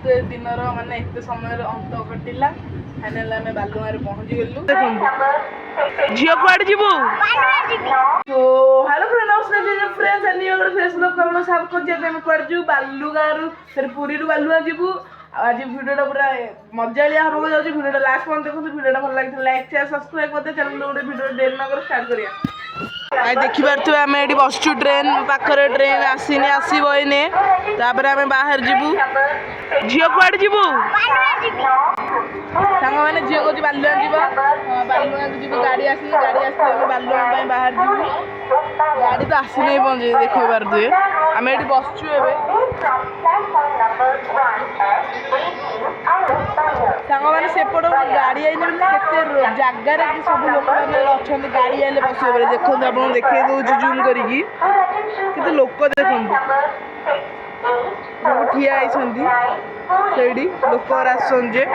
दिनर माने एत समय अंत घटिला फाइनाल आम बालुगाँ पहुँची गलु झील कड़े जीवु तो हेलो फ्रेंड्स कड़े बालुगाँ फिर पुरी बालुगाँ जीवु आज भिडियो पूरा मजालिया हम जाऊँगी भिडियो लास्ट पॉइंट देखो भिडियो भल लगी लाइक शेयर सब्सक्राइब करते चैनल गोटे भिडियो डेरी नगर स्टार्ट करिया आई देखि पारथु आम ये बसचु ट्रेन पाखरे ट्रेन आसीनी आसब एने तापर आम बाहर जीवु झील कड़े जीवु सांग मैंने झील कह बालुआ जीव बालुआ जीव गाड़ी आसी गाड़ी बालुआ बाहर जीवु गाड़ी तो आसी नहीं पहुँचे देख पारे आम ये बसचु सांग मैंने सेपट गाड़ी आई केते जगार कि सब लोक मैंने अच्छा गाड़ी आइले बस देखो आप देखे दूसरी जूम करके लोक देखो ठिया होती लोक आसजे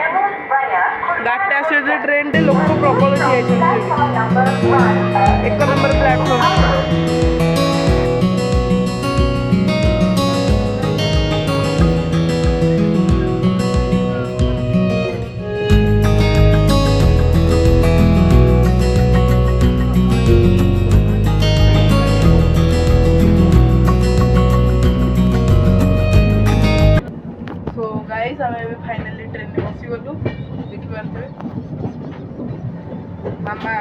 गाड़ी आस ट्रेन टे लोक प्रबल ठिया एक नंबर प्लाटफर्म फाइनाली ट्रेन में बसी गलु देखिपारे मामा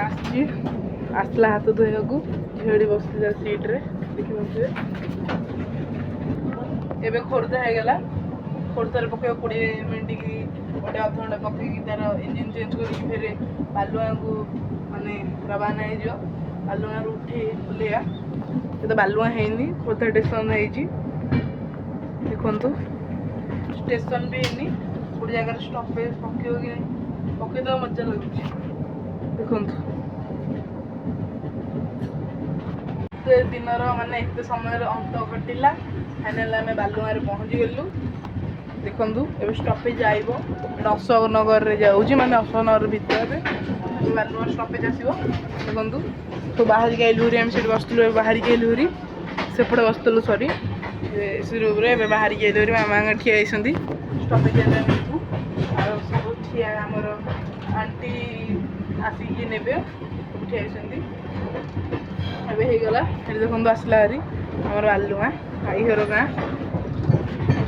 आसला हाथ धोया को झील बस सीट्रे देखिपारे एवं खोर्धा होगा खोर्धार पकड़ 20 मिनट की गोटे अध घंटा पकई तार इंजिन चेंज कर फिर बालुआ को माने रवाना हो बालुआ उठे बुलेगा ये तो बालुआ है खोर्धा स्टेशन देखु स्टेशन भी है गोटे जगह स्टपेज पकड़ कि पकईद मजा लगे देखु दिनर माने एत समय अंत घटिला फाइनाल आम बालुगाँ पहुँची गलु देखु ए स्टपेज आइब अशोक नगर में जाऊँगी माने अशोक नगर भितर बालुगाँ स्टपेज आसो देखु तो बाहर के लुरी आम से बसलु बाहर के लुरी सेपटे बसलु सरी रूम बाहर के लुरी मामा ठिया होती स्टपेज सब ठिया आमर आंटी आसिक ने ठिया होगला देखो आसला हारी आमर बालुगाँ आई घर गाँ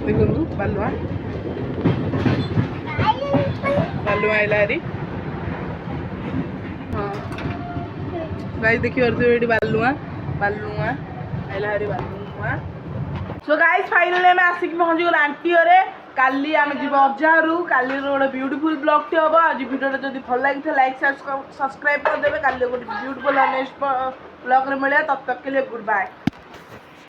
देखु बालुगाँ बालुगाँ आइला हारी हाँ गाइस देखी पारे बालुगाँ बालुगाँ आइला हारी बालुगाँ सो गाइस फाइनली आम आसिक पहुँची गल आंटी घरे काली आम जीव अजारू काली गोटे ब्यूटीफुल ब्लॉग टे हम आज वीडियो जब भल लगी लाइक सब्सक्राइब करदे काली गोटे ब्यूटीफुल नेक्स्ट ब्लॉग में मिले तब तक के लिए गुड बाय।